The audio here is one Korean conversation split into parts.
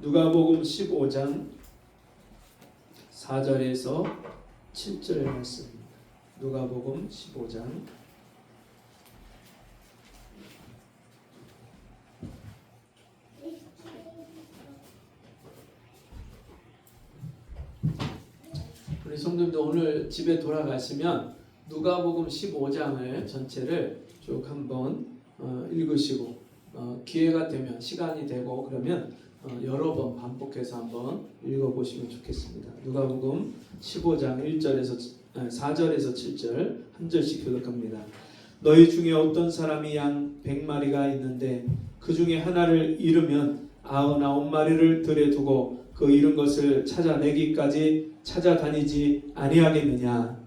누가복음 15장 4절에서 7절 말씀입니다. 누가복음 15장 우리 성도님들 오늘 집에 돌아가시면 누가복음 15장을 전체를 쭉 한번 읽으시고 기회가 되면 시간이 되고 그러면 여러 번 반복해서 한번 읽어보시면 좋겠습니다. 누가복음 15장 4절에서 7절 한 절씩 교독합니다. 너희 중에 어떤 사람이 양 100마리가 있는데 그 중에 하나를 잃으면 99마리를 들에 두고 그 잃은 것을 찾아내기까지 찾아다니지 아니하겠느냐.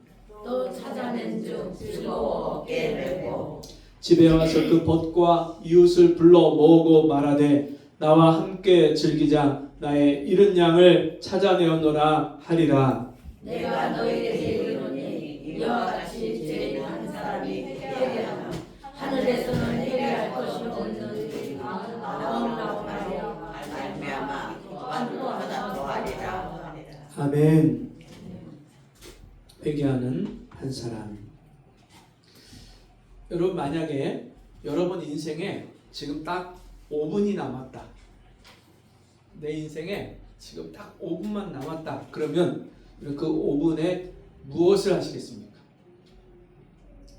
또 찾아낸즉 즐거워 어깨에 메고 집에 와서 그 벗과 이웃을 불러 모으고 말하되 나와 함께 즐기자. 나의 잃은 양을 찾아내었노라 하리라. 내가 너희에게 이르노니 이와 같이 죄 한 사람이 회개하나 하늘에서는 회개할 것이 없는 나온다고 하여 말미암아 또한 또 하나 더하리라. 아멘. 회개하는 한 사람. 여러분 만약에 여러분 인생에 지금 딱 5분이 남았다. 내 인생에 지금 딱 5분만 남았다. 그러면 그 5분에 무엇을 하시겠습니까?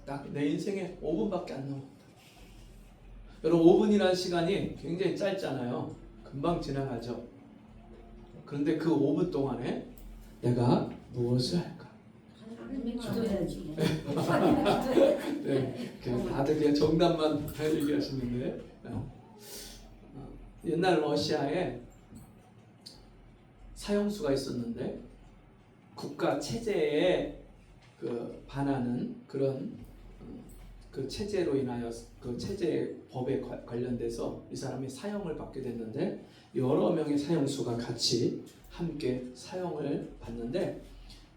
딱 내 인생에 5분밖에 안 남았다. 여러분 5분이라는 시간이 굉장히 짧잖아요. 금방 지나가죠. 그런데 그 5분 동안에 내가 무엇을 할까? 기도해야지. 네, 다들 그냥 정답만 얘기하시는데 옛날 러시아에 사형수가 있었는데 국가 체제에 반하는 그런 그 체제로 인하여 그 체제 법에 관련돼서 이 사람이 사형을 받게 됐는데 여러 명의 사형수가 같이 함께 사형을 받는데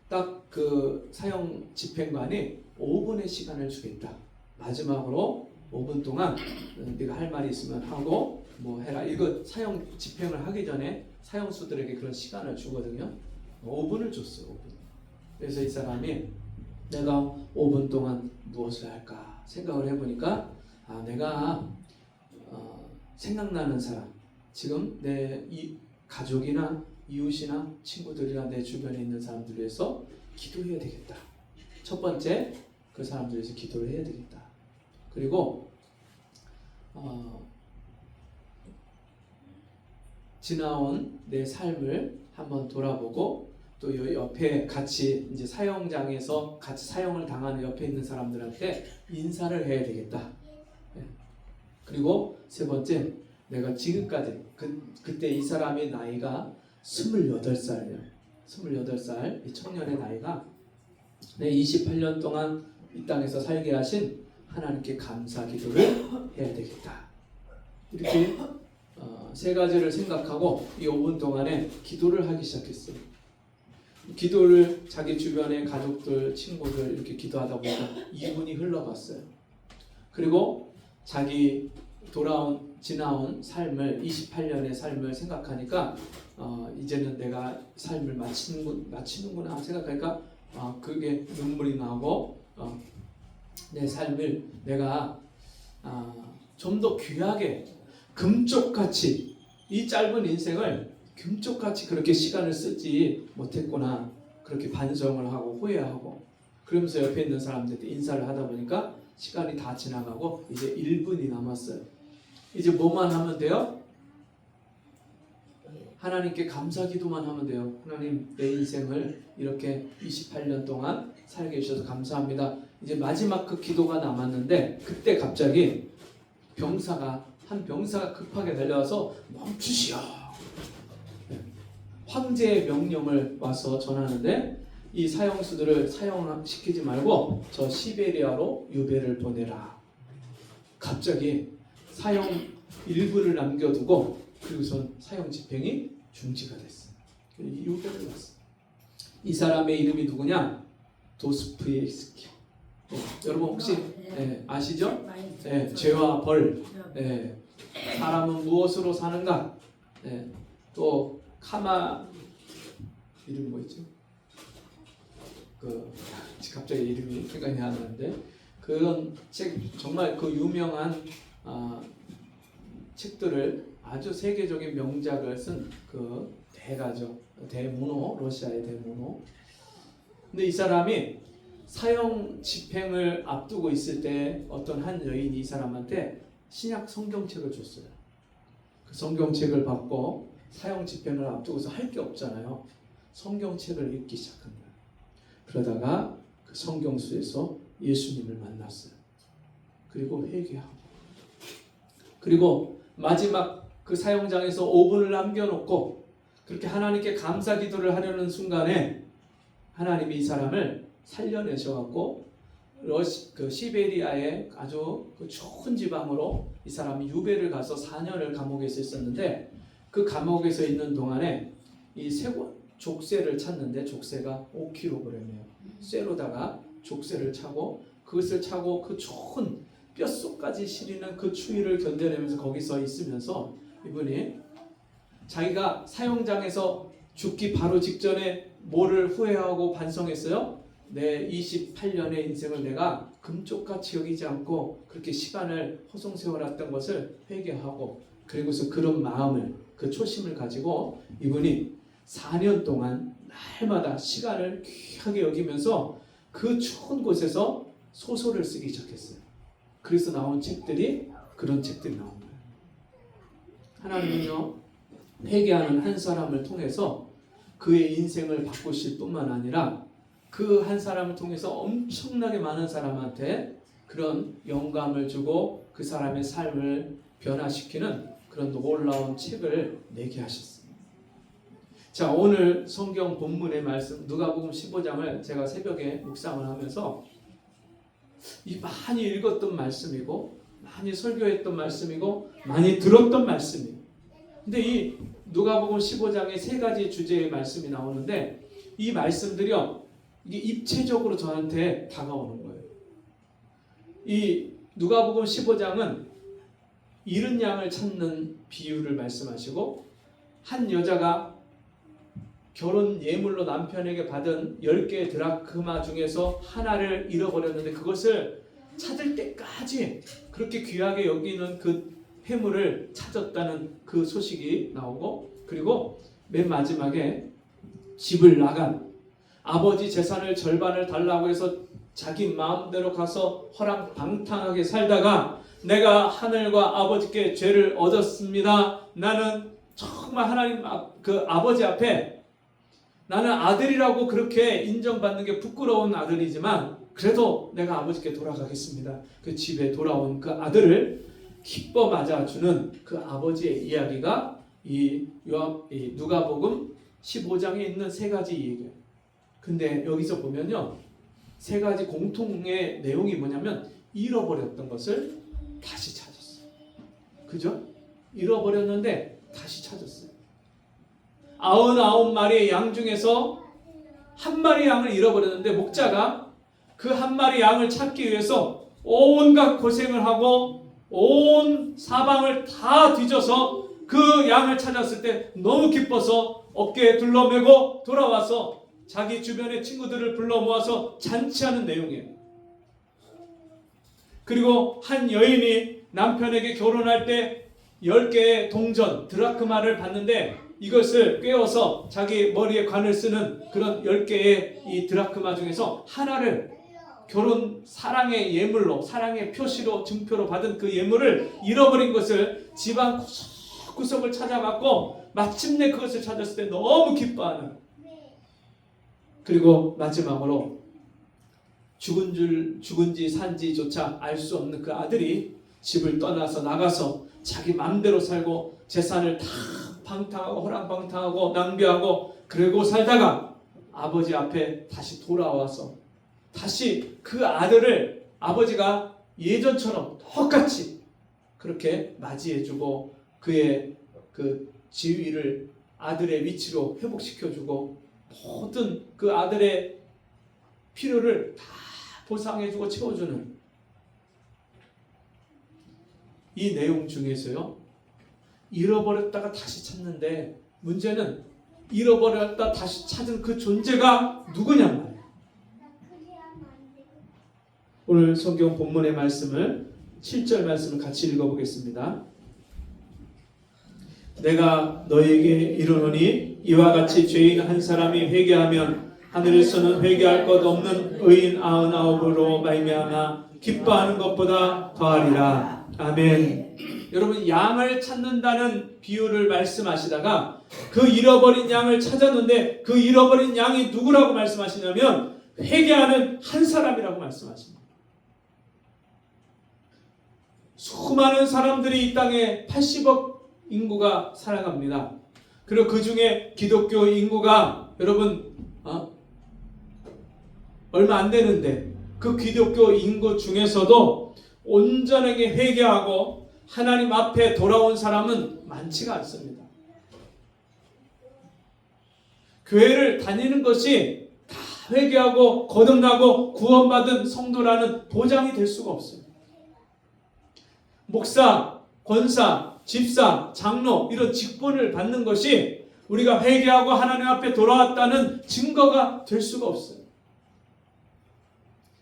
딱 그 사형 집행관이 5분의 시간을 주겠다. 마지막으로 5분 동안 네가 할 말이 있으면 하고 뭐 해라. 이거 사형 집행을 하기 전에 사형수들에게 그런 시간을 주거든요. 5분을 줬어요. 5분. 그래서 이 사람이 내가 5분 동안 무엇을 할까 생각을 해보니까 내가 생각나는 사람, 지금 내 가족이나 이웃이나 친구들이나 내 주변에 있는 사람들 위해서 기도해야 되겠다. 첫 번째, 그 사람들 위해서 기도를 해야 되겠다. 그리고 지나온 내 삶을 한번 돌아보고 또 옆에 같이 이제 사형장에서 같이 사형을 당하는 옆에 있는 사람들한테 인사를 해야 되겠다. 그리고 세 번째, 내가 지금까지 그때 이 사람의 나이가 28살이에요. 28살 이 청년의 나이가 내 28년 동안 이 땅에서 살게 하신 하나님께 감사 기도를 해야 되겠다. 이렇게 세 가지를 생각하고 이 5분 동안에 기도를 하기 시작했어요. 기도를 자기 주변의 가족들, 친구들 이렇게 기도하다 보니까 2분이 흘러갔어요. 그리고 자기 지나온 삶을 28년의 삶을 생각하니까 이제는 내가 삶을 마치는구나 생각하니까 그게 눈물이 나고 내 삶을 내가 좀 더 귀하게 금쪽같이 이 짧은 인생을 금쪽같이 그렇게 시간을 쓰지 못했구나 그렇게 반성을 하고 후회하고 그러면서 옆에 있는 사람들한테 인사를 하다 보니까 시간이 다 지나가고 이제 1분이 남았어요. 이제 뭐만 하면 돼요? 하나님께 감사 기도만 하면 돼요. 하나님 내 인생을 이렇게 28년 동안 살게 해주셔서 감사합니다. 이제 마지막 그 기도가 남았는데 그때 갑자기 한 병사가 급하게 달려와서 멈추시오. 황제의 명령을 와서 전하는데 이 사형수들을 사형시키지 말고 저 시베리아로 유배를 보내라. 갑자기 사형 일부를 남겨두고 그리고선 사형 집행이 중지가 됐어요. 유배를 왔어요. 이 사람의 이름이 누구냐? 도스토옙스키. 여러분 혹시 아시죠? 죄와 벌. 사람은 무엇으로 사는가? 또 카마 이름이 뭐 있죠? 갑자기 이름이 생각이 안 나는데 그런 책 정말 그 유명한 책들을 아주 세계적인 명작을 쓴 그 대가죠. 대문호, 러시아의 대문호. 근데 이 사람이 사형 집행을 앞두고 있을 때 어떤 한 여인이 이 사람한테 신약 성경책을 줬어요. 그 성경책을 받고 사형 집행을 앞두고서 할 게 없잖아요. 성경책을 읽기 시작한 거예요. 그러다가 그 성경수에서 예수님을 만났어요. 그리고 회개하고 그리고 마지막 그 사형장에서 5분을 남겨놓고 그렇게 하나님께 감사 기도를 하려는 순간에 하나님이 이 사람을 살려내셔갖고 그 시베리아의 아주 그 추운 지방으로 이 사람이 유배를 가서 4년을 감옥에서 있었는데 그 감옥에서 있는 동안에 이 족쇄를 찾는데 족쇄가 5kg이에요. 쇠로다가 족쇄를 차고 그것을 차고 그 추운 뼛속까지 시리는 그 추위를 견뎌내면서 거기서 있으면서 이분이 자기가 사형장에서 죽기 바로 직전에 뭐를 후회하고 반성했어요? 내 28년의 인생을 내가 금쪽같이 여기지 않고 그렇게 시간을 허송세월했던 것을 회개하고 그리고서 그런 마음을 그 초심을 가지고 이분이 4년 동안 날마다 시간을 귀하게 여기면서 그 추운 곳에서 소설을 쓰기 시작했어요. 그래서 나온 책들이 그런 책들이 나온 거예요. 하나님은요 회개하는 한 사람을 통해서 그의 인생을 바꾸실 뿐만 아니라 그 한 사람을 통해서 엄청나게 많은 사람한테 그런 영감을 주고 그 사람의 삶을 변화시키는 그런 놀라운 책을 내게 하셨습니다. 자, 오늘 성경 본문의 말씀 누가복음 15장을 제가 새벽에 묵상을 하면서 많이 읽었던 말씀이고 많이 설교했던 말씀이고 많이 들었던 말씀이에요. 근데 이 누가복음 15장에 세 가지 주제의 말씀이 나오는데 이 말씀들이요 이게 입체적으로 저한테 다가오는 거예요. 이 누가복음 15장은 잃은 양을 찾는 비유를 말씀하시고, 한 여자가 결혼 예물로 남편에게 받은 10개의 드라크마 중에서 하나를 잃어버렸는데 그것을 찾을 때까지 그렇게 귀하게 여기는 그 해물을 찾았다는 그 소식이 나오고, 그리고 맨 마지막에 집을 나간 아버지 재산을 절반을 달라고 해서 자기 마음대로 가서 허랑방탕하게 살다가 내가 하늘과 아버지께 죄를 얻었습니다. 나는 정말 하나님 그 아버지 앞에 나는 아들이라고 그렇게 인정받는 게 부끄러운 아들이지만 그래도 내가 아버지께 돌아가겠습니다. 그 집에 돌아온 그 아들을 기뻐 맞아주는 그 아버지의 이야기가 이 누가복음 15장에 있는 세 가지 얘기예요. 근데 여기서 보면요, 세 가지 공통의 내용이 뭐냐면 잃어버렸던 것을 다시 찾았어요. 그죠? 잃어버렸는데 다시 찾았어요. 99마리의 양 중에서 한 마리 양을 잃어버렸는데 목자가 그 한 마리 양을 찾기 위해서 온갖 고생을 하고 온 사방을 다 뒤져서 그 양을 찾았을 때 너무 기뻐서 어깨에 둘러매고 돌아와서 자기 주변의 친구들을 불러 모아서 잔치하는 내용이에요. 그리고 한 여인이 남편에게 결혼할 때 10개의 동전 드라크마를 받는데 이것을 꿰어서 자기 머리에 관을 쓰는 그런 10개의 이 드라크마 중에서 하나를 결혼 사랑의 예물로, 사랑의 표시로, 증표로 받은 그 예물을 잃어버린 것을 집안 구석구석을 찾아갔고 마침내 그것을 찾았을 때 너무 기뻐하는, 그리고 마지막으로 죽은지 산지조차 알 수 없는 그 아들이 집을 떠나서 나가서 자기 맘대로 살고 재산을 다 방탕하고 허랑방탕하고 낭비하고 그러고 살다가 아버지 앞에 다시 돌아와서 다시 그 아들을 아버지가 예전처럼 똑같이 그렇게 맞이해주고 그의 그 지위를 아들의 위치로 회복시켜주고 모든 그 아들의 필요를 다 보상해주고 채워주는 이 내용 중에서요, 잃어버렸다가 다시 찾는데 문제는 잃어버렸다 다시 찾은 그 존재가 누구냔 말이에요. 오늘 성경 본문의 말씀을 7절 말씀을 같이 읽어보겠습니다. 내가 너에게 이르노니 이와 같이 죄인 한 사람이 회개하면 하늘에서는 회개할 것 없는 의인 99으로 말미암아 기뻐하는 것보다 더하리라. 아멘. 여러분, 양을 찾는다는 비유를 말씀하시다가 그 잃어버린 양을 찾았는데 그 잃어버린 양이 누구라고 말씀하시냐면 회개하는 한 사람이라고 말씀하십니다. 수많은 사람들이 이 땅에 80억 인구가 살아갑니다. 그리고 그 중에 기독교 인구가 여러분 얼마 안 되는데 그 기독교 인구 중에서도 온전하게 회개하고 하나님 앞에 돌아온 사람은 많지가 않습니다. 교회를 다니는 것이 다 회개하고 거듭나고 구원받은 성도라는 보장이 될 수가 없어요. 목사, 권사, 집사, 장로 이런 직분을 받는 것이 우리가 회개하고 하나님 앞에 돌아왔다는 증거가 될 수가 없어요.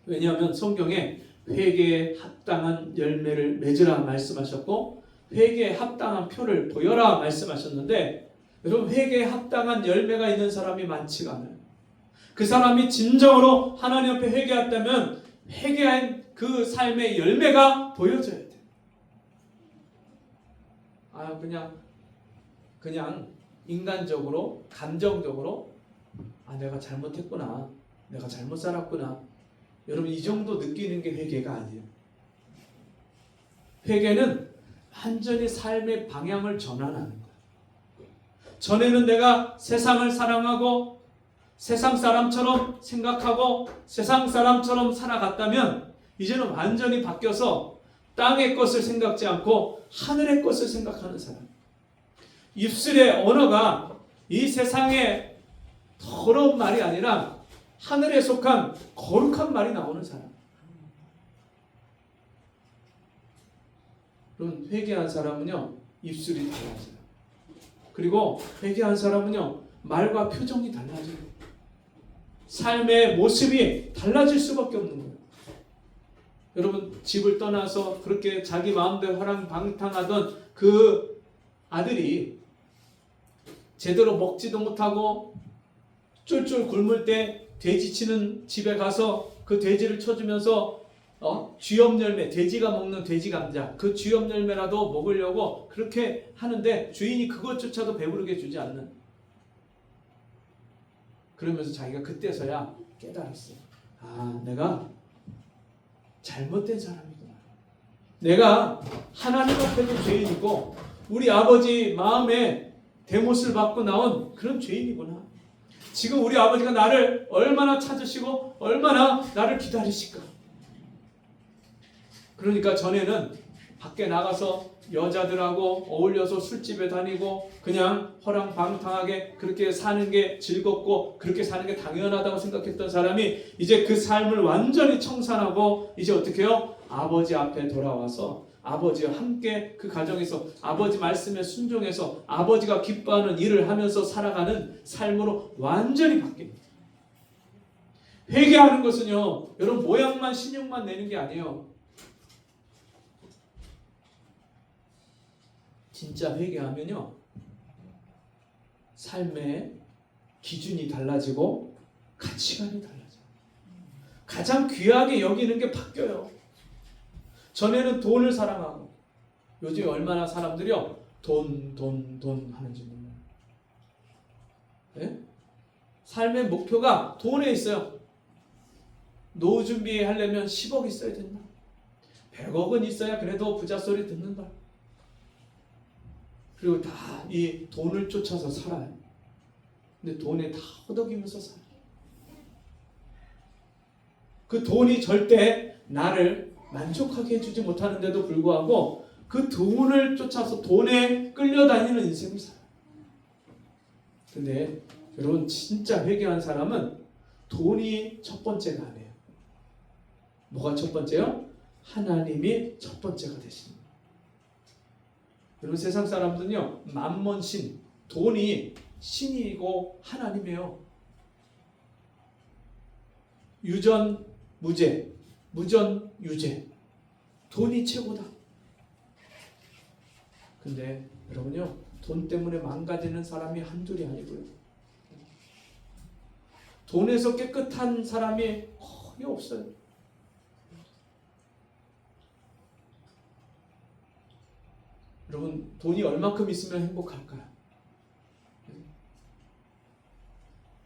왜냐하면 성경에 회개에 합당한 열매를 맺으라 말씀하셨고 회개에 합당한 표를 보여라 말씀하셨는데 여러분, 회개에 합당한 열매가 있는 사람이 많지가 않아요. 그 사람이 진정으로 하나님 앞에 회개했다면 회개한 그 삶의 열매가 보여져야 돼요. 그냥 인간적으로 감정적으로 내가 잘못했구나, 내가 잘못 살았구나, 여러분 이 정도 느끼는 게 회개가 아니에요. 회개는 완전히 삶의 방향을 전환하는 거예요. 전에는 내가 세상을 사랑하고 세상 사람처럼 생각하고 세상 사람처럼 살아갔다면 이제는 완전히 바뀌어서 땅의 것을 생각지 않고 하늘의 것을 생각하는 사람. 입술의 언어가 이 세상의 더러운 말이 아니라 하늘에 속한 거룩한 말이 나오는 사람. 그럼 회개한 사람은요 입술이 달라져요. 그리고 회개한 사람은요 말과 표정이 달라져요. 삶의 모습이 달라질 수밖에 없는 거예요. 여러분 집을 떠나서 그렇게 자기 마음대로 화랑방탕하던 그 아들이 제대로 먹지도 못하고 쫄쫄 굶을 때 돼지 치는 집에 가서 그 돼지를 쳐주면서 쥐염 열매, 돼지가 먹는 돼지 감자, 그 쥐염 열매라도 먹으려고 그렇게 하는데 주인이 그것조차도 배부르게 주지 않는. 그러면서 자기가 그때서야 깨달았어요. 아, 내가 잘못된 사람이구나. 내가 하나님 앞에도 죄인이고 우리 아버지 마음에 대못을 받고 나온 그런 죄인이구나. 지금 우리 아버지가 나를 얼마나 찾으시고 얼마나 나를 기다리실까. 그러니까 전에는 밖에 나가서 여자들하고 어울려서 술집에 다니고 그냥 허랑방탕하게 그렇게 사는 게 즐겁고 그렇게 사는 게 당연하다고 생각했던 사람이 이제 그 삶을 완전히 청산하고 이제 어떻게 해요? 아버지 앞에 돌아와서 아버지와 함께 그 가정에서 아버지 말씀에 순종해서 아버지가 기뻐하는 일을 하면서 살아가는 삶으로 완전히 바뀝니다. 회개하는 것은요, 여러분 모양만 신용만 내는 게 아니에요. 진짜 회개하면요, 삶의 기준이 달라지고 가치관이 달라져요. 가장 귀하게 여기는 게 바뀌어요. 전에는 돈을 사랑하고 요즘 얼마나 사람들이요 돈 하는지 몰라요. 네? 삶의 목표가 돈에 있어요. 노후 준비하려면 10억 있어야 된다. 100억은 있어야 그래도 부자 소리 듣는다. 그리고 다 이 돈을 쫓아서 살아요. 근데 돈에 다 허덕이면서 살아요. 그 돈이 절대 나를 만족하게 해주지 못하는데도 불구하고 그 돈을 쫓아서 돈에 끌려다니는 인생을 살아요. 근데 여러분 진짜 회개한 사람은 돈이 첫 번째가 아니에요. 뭐가 첫 번째요? 하나님이 첫 번째가 되십니다. 여러분 세상 사람들은요 만몬신, 돈이 신이고 하나님이에요. 유전 무죄, 무전 유죄, 돈이 최고다. 근데 여러분요 돈 때문에 망가지는 사람이 한둘이 아니고요, 돈에서 깨끗한 사람이 거의 없어요. 여러분 돈이 얼마큼 있으면 행복할까요?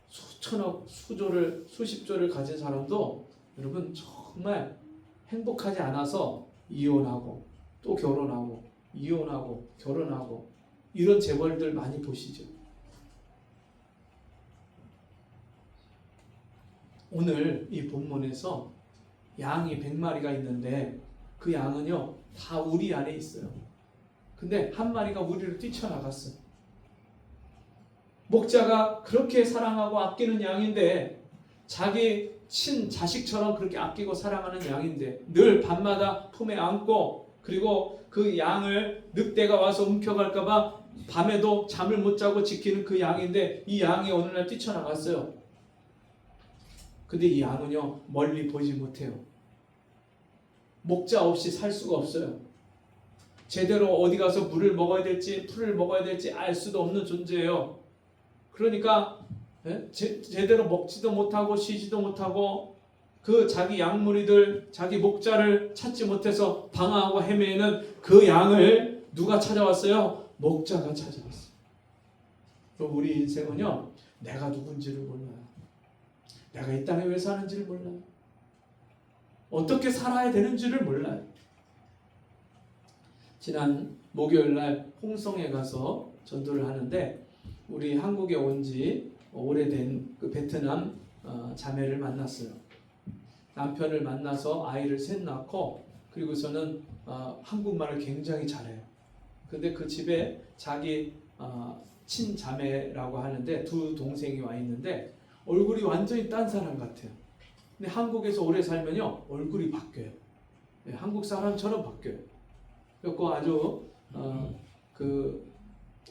수천억, 수조를, 수십조를 가진 사람도 여러분 정말 행복하지 않아서 이혼하고 또 결혼하고 이혼하고 결혼하고 이런 재벌들 많이 보시죠. 오늘 이 본문에서 양이 100마리가 있는데 그 양은요 다 우리 안에 있어요. 근데 한 마리가 우리를 뛰쳐나갔어요. 목자가 그렇게 사랑하고 아끼는 양인데, 자기 친자식처럼 그렇게 아끼고 사랑하는 양인데 늘 밤마다 품에 안고, 그리고 그 양을 늑대가 와서 움켜갈까봐 밤에도 잠을 못 자고 지키는 그 양인데 이 양이 어느 날 뛰쳐나갔어요. 근데 이 양은요 멀리 보지 못해요. 목자 없이 살 수가 없어요. 제대로 어디 가서 물을 먹어야 될지 풀을 먹어야 될지 알 수도 없는 존재예요. 그러니까 제대로 먹지도 못하고 쉬지도 못하고 그 자기 양무리들, 자기 목자를 찾지 못해서 방황하고 헤매는 그 양을 누가 찾아왔어요? 목자가 찾아왔어요. 그럼 우리 인생은요 내가 누군지를 몰라요. 내가 이 땅에 왜 사는지를 몰라요. 어떻게 살아야 되는지를 몰라요. 지난 목요일날 홍성에 가서 전도를 하는데 우리 한국에 온 지 오래된 그 베트남 자매를 만났어요. 남편을 만나서 아이를 셋 낳고 그리고서는 한국말을 굉장히 잘해요. 근데 그 집에 자기 친자매라고 하는데 두 동생이 와 있는데 얼굴이 완전히 딴 사람 같아요. 근데 한국에서 오래 살면요 얼굴이 바뀌어요. 한국 사람처럼 바뀌어요. 그래서 아주 그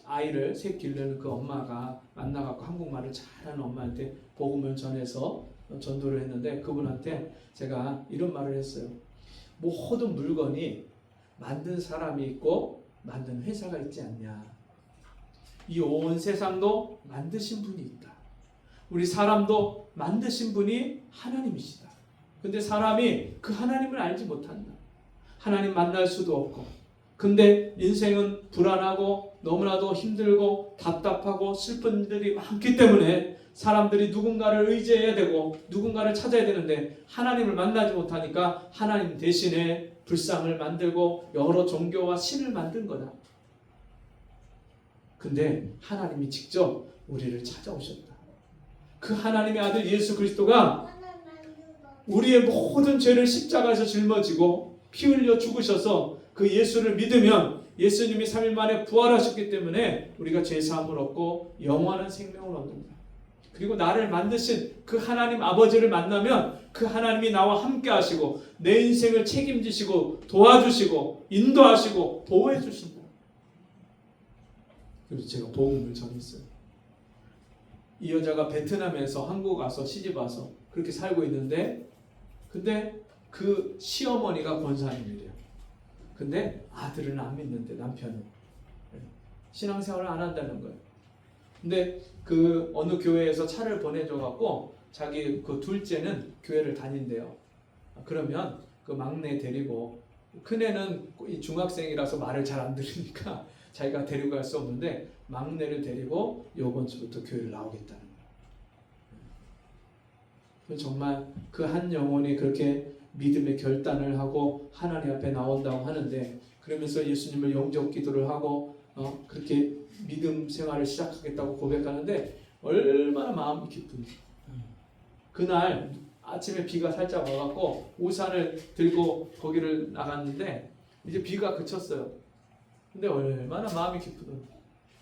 아이를 새 기르는 그 엄마가 만나갖고 한국말을 잘하는 엄마한테 복음을 전해서 전도를 했는데 그분한테 제가 이런 말을 했어요. 모든 물건이 만든 사람이 있고 만든 회사가 있지 않냐. 이 온 세상도 만드신 분이 있다. 우리 사람도 만드신 분이 하나님이시다. 근데 사람이 그 하나님을 알지 못한다. 하나님 만날 수도 없고. 근데 인생은 불안하고 너무나도 힘들고 답답하고 슬픈 일들이 많기 때문에 사람들이 누군가를 의지해야 되고 누군가를 찾아야 되는데 하나님을 만나지 못하니까 하나님 대신에 불상을 만들고 여러 종교와 신을 만든 거다. 근데 하나님이 직접 우리를 찾아오셨다. 그 하나님의 아들 예수 그리스도가 우리의 모든 죄를 십자가에서 짊어지고 피 흘려 죽으셔서 그 예수를 믿으면 예수님이 3일 만에 부활하셨기 때문에 우리가 죄 사함을 얻고 영원한 생명을 얻는다. 그리고 나를 만드신 그 하나님 아버지를 만나면 그 하나님이 나와 함께 하시고 내 인생을 책임지시고 도와주시고 인도하시고 보호해 주신다. 그래서 제가 복음을 전했어요. 이 여자가 베트남에서 한국 와서 시집 와서 그렇게 살고 있는데 근데 그 시어머니가 권사님이래요. 근데 아들은 안 믿는데 남편은 신앙생활을 안 한다는 거예요. 근데 그 어느 교회에서 차를 보내줘갖고 자기 그 둘째는 교회를 다닌대요. 그러면 그 막내 데리고 큰애는 중학생이라서 말을 잘 안 들으니까 자기가 데리고 갈 수 없는데 막내를 데리고 요번 주부터 교회를 나오겠다는 거예요. 정말 그 한 영혼이 그렇게 믿음의 결단을 하고 하나님 앞에 나온다고 하는데 그러면서 예수님을 영접 기도를 하고 그렇게 믿음 생활을 시작하겠다고 고백하는데 얼마나 마음이 기쁜지. 그날 아침에 비가 살짝 와갖고 우산을 들고 거기를 나갔는데 이제 비가 그쳤어요. 근데 얼마나 마음이 기쁘던지.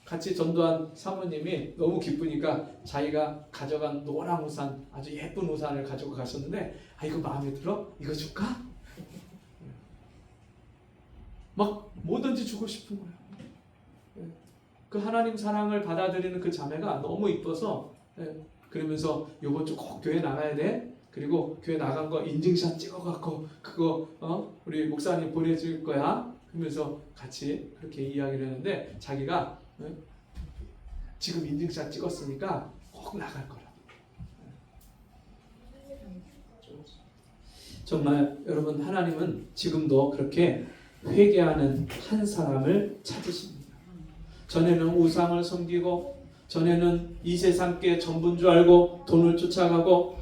같이 전도한 사모님이 너무 기쁘니까 자기가 가져간 노란 우산, 아주 예쁜 우산을 가지고 가셨는데 이거 마음에 들어? 이거 줄까? 막 뭐든지 주고 싶은 거예요. 그 하나님 사랑을 받아들이는 그 자매가 너무 이뻐서 그러면서 요번 주 꼭 교회 나가야 돼. 그리고 교회 나간 거 인증샷 찍어갖고 그거 우리 목사님 보내줄 거야. 그러면서 같이 그렇게 이야기를 했는데 자기가 지금 인증샷 찍었으니까 꼭 나갈 거라. 정말 여러분 하나님은 지금도 그렇게 회개하는 한 사람을 찾으십니다. 전에는 우상을 섬기고 전에는 이 세상께 전부인 줄 알고 돈을 쫓아가고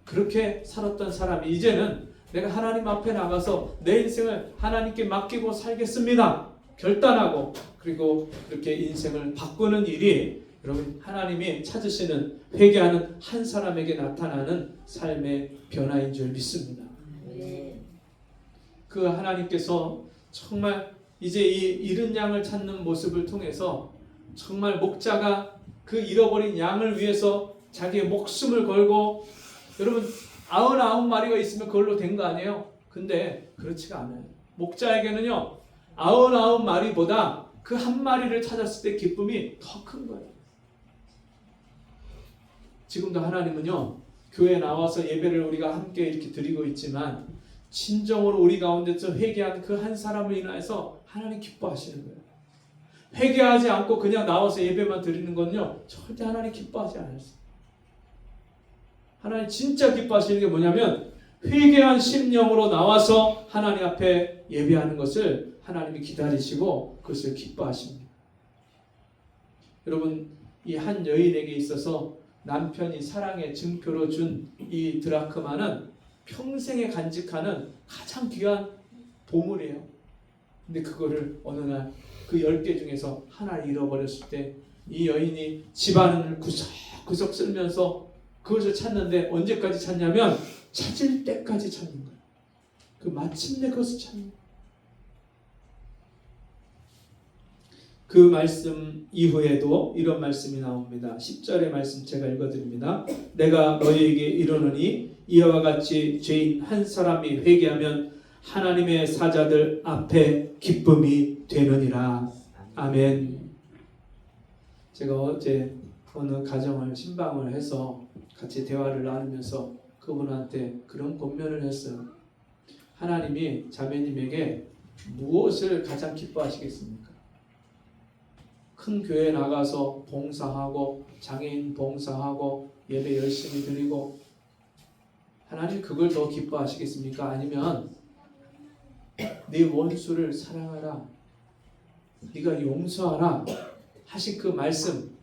그렇게 살았던 사람이 이제는 내가 하나님 앞에 나가서 내 인생을 하나님께 맡기고 살겠습니다. 결단하고 그리고 그렇게 인생을 바꾸는 일이 여러분 하나님이 찾으시는 회개하는 한 사람에게 나타나는 삶의 변화인 줄 믿습니다. 그 하나님께서 정말 이제 이 잃은 양을 찾는 모습을 통해서 정말 목자가 그 잃어버린 양을 위해서 자기의 목숨을 걸고 여러분 99마리가 있으면 그걸로 된 거 아니에요? 근데 그렇지가 않아요. 목자에게는요 99마리보다 그 한 마리를 찾았을 때 기쁨이 더 큰 거예요. 지금도 하나님은요 교회에 나와서 예배를 우리가 함께 이렇게 드리고 있지만 진정으로 우리 가운데서 회개한 그 한 사람을 인하여서 하나님 기뻐하시는 거예요. 회개하지 않고 그냥 나와서 예배만 드리는 건요 절대 하나님 기뻐하지 않아요. 하나님 진짜 기뻐하시는 게 뭐냐면 회개한 심령으로 나와서 하나님 앞에 예배하는 것을 하나님이 기다리시고 그것을 기뻐하십니다. 여러분 이 한 여인에게 있어서 남편이 사랑의 증표로 준 이 드라크마는 평생에 간직하는 가장 귀한 보물이에요. 근데 그거를 어느 날 그 10개 중에서 하나를 잃어버렸을 때 이 여인이 집안을 구석구석 쓸면서 그것을 찾는데 언제까지 찾냐면 찾을 때까지 찾는 거예요. 그 마침내 그것을 찾는 거예요. 그 말씀 이후에도 이런 말씀이 나옵니다. 10절의 말씀 제가 읽어드립니다. 내가 너희에게 이르노니 이와 같이 죄인 한 사람이 회개하면 하나님의 사자들 앞에 기쁨이 되느니라. 아멘. 제가 어제 어느 가정을 신방을 해서 같이 대화를 나누면서 그분한테 그런 권면을 했어요. 하나님이 자매님에게 무엇을 가장 기뻐하시겠습니까? 큰 교회 나가서 봉사하고 장애인 봉사하고 예배 열심히 드리고 하나님 그걸 더 기뻐하시겠습니까? 아니면 네 원수를 사랑하라, 네가 용서하라 하신 그 말씀,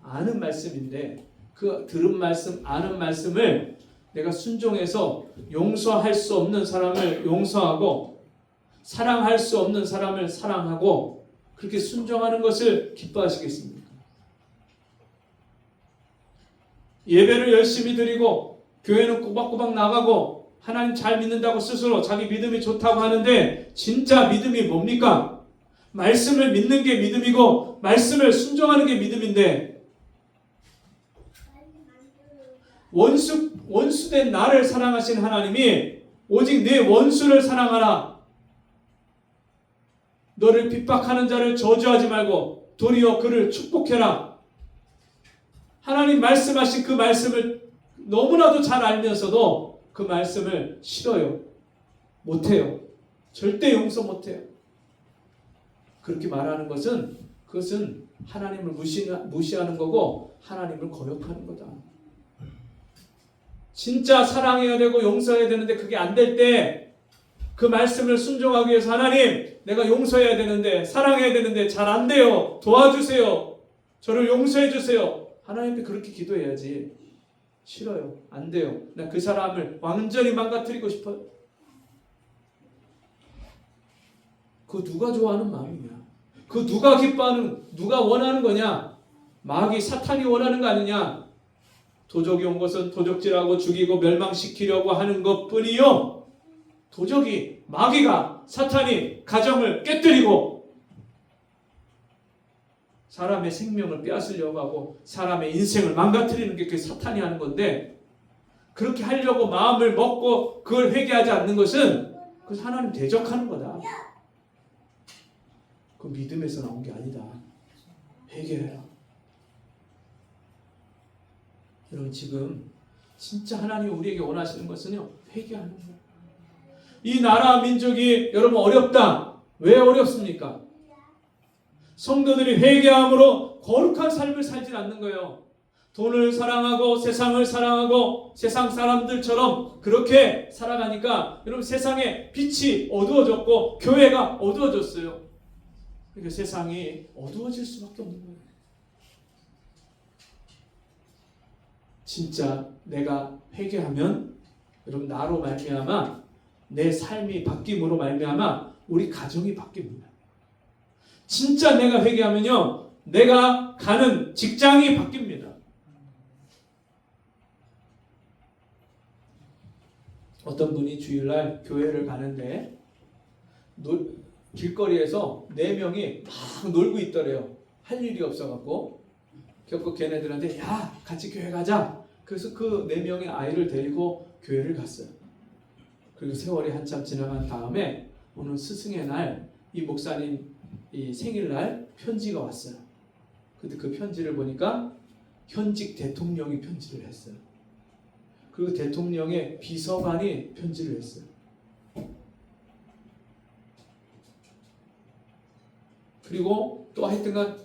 아는 말씀인데 그 들은 말씀, 아는 말씀을 내가 순종해서 용서할 수 없는 사람을 용서하고 사랑할 수 없는 사람을 사랑하고 그렇게 순종하는 것을 기뻐하시겠습니까? 예배를 열심히 드리고 교회는 꼬박꼬박 나가고 하나님 잘 믿는다고 스스로 자기 믿음이 좋다고 하는데 진짜 믿음이 뭡니까? 말씀을 믿는 게 믿음이고 말씀을 순종하는 게 믿음인데 원수된 나를 사랑하신 하나님이 오직 내 원수를 사랑하라. 너를 핍박하는 자를 저주하지 말고 도리어 그를 축복해라. 하나님 말씀하신 그 말씀을 너무나도 잘 알면서도 그 말씀을 싫어요. 못해요. 절대 용서 못해요. 그렇게 말하는 것은 그것은 하나님을 무시하는 거고 하나님을 거역하는 거다. 진짜 사랑해야 되고 용서해야 되는데 그게 안 될 때 그 말씀을 순종하기 위해서 하나님 내가 용서해야 되는데 사랑해야 되는데 잘 안 돼요. 도와주세요. 저를 용서해 주세요. 하나님께 그렇게 기도해야지. 싫어요. 안 돼요. 나 그 사람을 완전히 망가뜨리고 싶어요. 그 누가 좋아하는 마음이냐? 그 누가 기뻐하는, 누가 원하는 거냐? 마귀 사탄이 원하는 거 아니냐? 도적이 온 것은 도적질하고 죽이고 멸망시키려고 하는 것뿐이요. 도적이, 마귀가, 사탄이 가정을 깨뜨리고 사람의 생명을 빼앗으려고 하고 사람의 인생을 망가뜨리는 게 그 사탄이 하는 건데 그렇게 하려고 마음을 먹고 그걸 회개하지 않는 것은 그 하나님 대적하는 거다. 그 믿음에서 나온 게 아니다. 회개해라. 여러분 지금 진짜 하나님이 우리에게 원하시는 것은요. 회개하는 거예요. 이 나라 민족이 여러분 어렵다. 왜 어렵습니까? 성도들이 회개함으로 거룩한 삶을 살지 않는 거예요. 돈을 사랑하고 세상을 사랑하고 세상 사람들처럼 그렇게 살아가니까 여러분 세상에 빛이 어두워졌고 교회가 어두워졌어요. 그러니까 세상이 어두워질 수밖에 없는 거예요. 진짜 내가 회개하면 여러분 나로 말미암아 내 삶이 바뀜으로 말미암아 우리 가정이 바뀝니다. 진짜 내가 회개하면요 내가 가는 직장이 바뀝니다. 어떤 분이 주일날 교회를 가는데 길거리에서 4명이 막 놀고 있더래요. 할 일이 없어갖고 결국 걔네들한테 야 같이 교회 가자. 그래서 그 4명의 아이를 데리고 교회를 갔어요. 그리고 세월이 한참 지나간 다음에 오늘 스승의 날 이 목사님 이 생일날 편지가 왔어요. 근데 그 편지를 보니까 현직 대통령이 편지를 했어요. 그리고 대통령의 비서관이 편지를 했어요. 그리고 또 하여튼간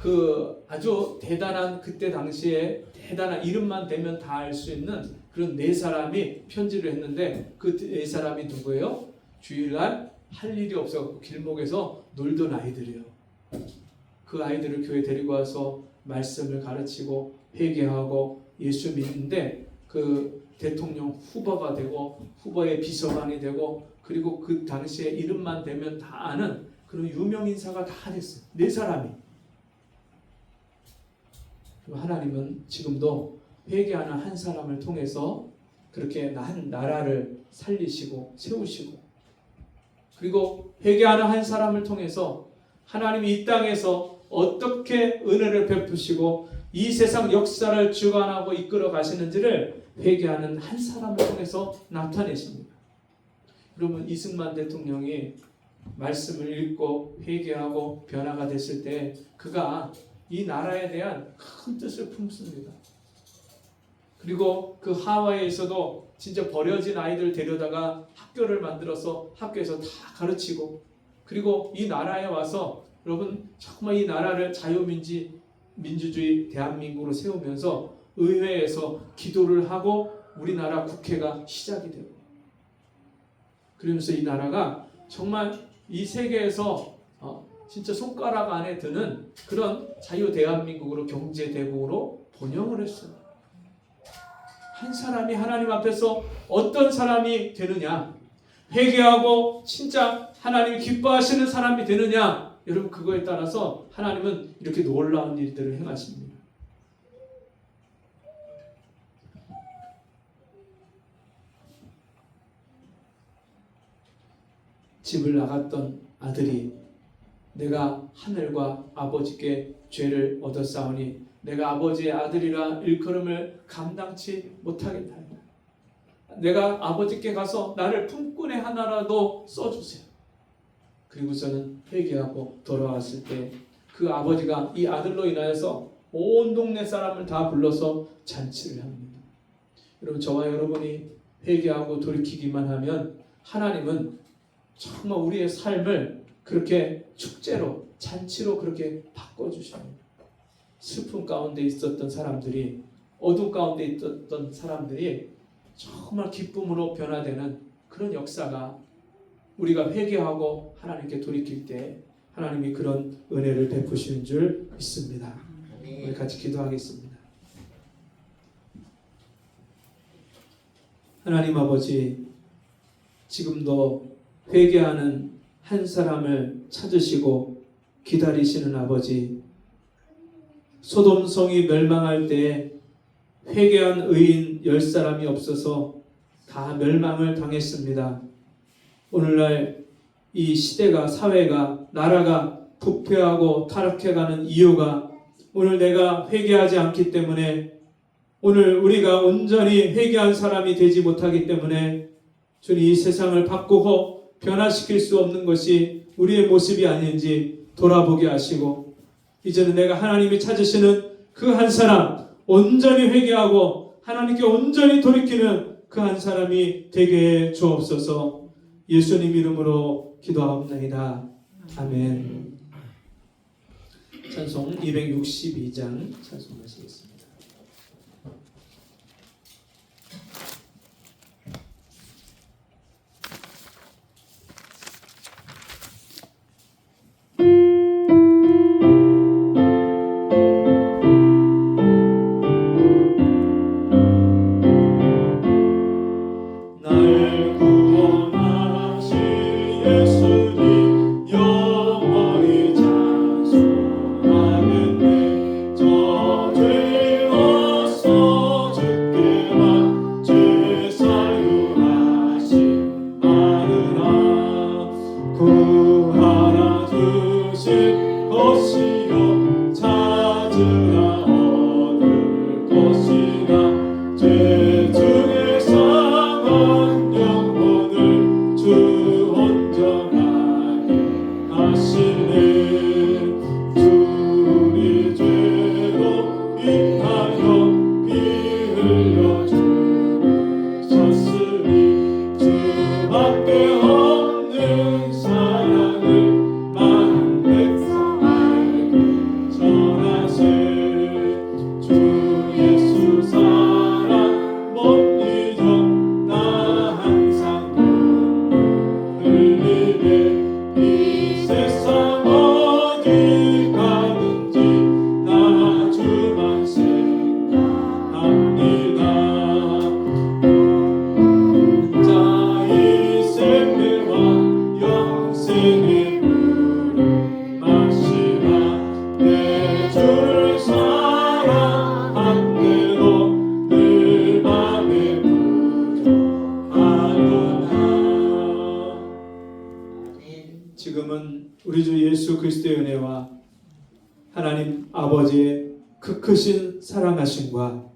그 아주 대단한 그때 당시에 대단한 이름만 대면 다 알 수 있는 그런 4사람이 편지를 했는데 그 4사람이 누구예요? 주일날 할 일이 없어서 길목에서 놀던 아이들이에요. 그 아이들을 교회 데리고 와서 말씀을 가르치고 회개하고 예수 믿는데 그 대통령 후보가 되고 후보의 비서관이 되고 그리고 그 당시에 이름만 대면 다 아는 그런 유명 인사가 다 됐어요. 4사람이. 하나님은 지금도 회개하는 한 사람을 통해서 그렇게 한 나라를 살리시고 세우시고 그리고 회개하는 한 사람을 통해서 하나님이 이 땅에서 어떻게 은혜를 베푸시고 이 세상 역사를 주관하고 이끌어 가시는지를 회개하는 한 사람을 통해서 나타내십니다. 그러면 이승만 대통령이 말씀을 읽고 회개하고 변화가 됐을 때 그가 이 나라에 대한 큰 뜻을 품습니다. 그리고 그 하와이에서도 진짜 버려진 아이들 데려다가 학교를 만들어서 학교에서 다 가르치고, 그리고 이 나라에 와서 여러분 정말 이 나라를 민주주의 대한민국으로 세우면서 의회에서 기도를 하고 우리나라 국회가 시작이 되고, 그러면서 이 나라가 정말 이 세계에서 진짜 손가락 안에 드는 그런 자유 대한민국으로, 경제 대국으로 번영을 했어요. 한 사람이 하나님 앞에서 어떤 사람이 되느냐, 회개하고 진짜 하나님이 기뻐하시는 사람이 되느냐, 여러분 그거에 따라서 하나님은 이렇게 놀라운 일들을 행하십니다. 집을 나갔던 아들이 내가 하늘과 아버지께 죄를 얻었사오니 내가 아버지의 아들이라 일컬음을 감당치 못하겠다. 내가 아버지께 가서 나를 품꾼의 하나라도 써주세요. 그리고서는 회개하고 돌아왔을 때 그 아버지가 이 아들로 인하여서 온 동네 사람을 다 불러서 잔치를 합니다. 여러분, 저와 여러분이 회개하고 돌이키기만 하면 하나님은 정말 우리의 삶을 그렇게 축제로, 잔치로 그렇게 바꿔주십니다. 슬픔 가운데 있었던 사람들이, 어둠 가운데 있었던 사람들이 정말 기쁨으로 변화되는 그런 역사가 우리가 회개하고 하나님께 돌이킬 때 하나님이 그런 은혜를 베푸시는 줄 믿습니다. 우리 같이 기도하겠습니다. 하나님 아버지, 지금도 회개하는 한 사람을 찾으시고 기다리시는 아버지, 소돔성이 멸망할 때에 회개한 의인 10사람이 없어서 다 멸망을 당했습니다. 오늘날 이 시대가, 사회가, 나라가 부패하고 타락해가는 이유가 오늘 내가 회개하지 않기 때문에, 오늘 우리가 온전히 회개한 사람이 되지 못하기 때문에 주님 이 세상을 바꾸고 변화시킬 수 없는 것이 우리의 모습이 아닌지 돌아보게 하시고, 이제는 내가 하나님이 찾으시는 그 한 사람, 온전히 회개하고 하나님께 온전히 돌이키는 그 한 사람이 되게 해 주옵소서. 예수님 이름으로 기도하옵나이다. 아멘. 찬송 262장 찬송하시겠습니다. 지금은 우리 주 예수 그리스도의 은혜와 하나님 아버지의 그 크신 사랑하심과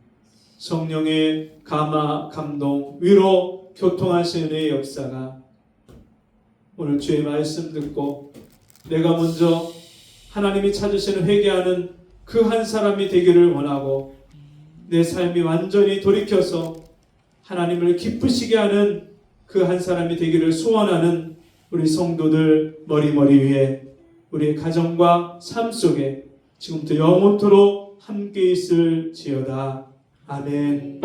성령의 감화, 감동, 위로, 교통하시는 은혜의 역사가 오늘 주의 말씀 듣고 내가 먼저 하나님이 찾으시는 회개하는 그 한 사람이 되기를 원하고 내 삶이 완전히 돌이켜서 하나님을 기쁘시게 하는 그 한 사람이 되기를 소원하는 우리 성도들 머리 위에 우리의 가정과 삶 속에 지금부터 영원토록 함께 있을지어다. 아멘.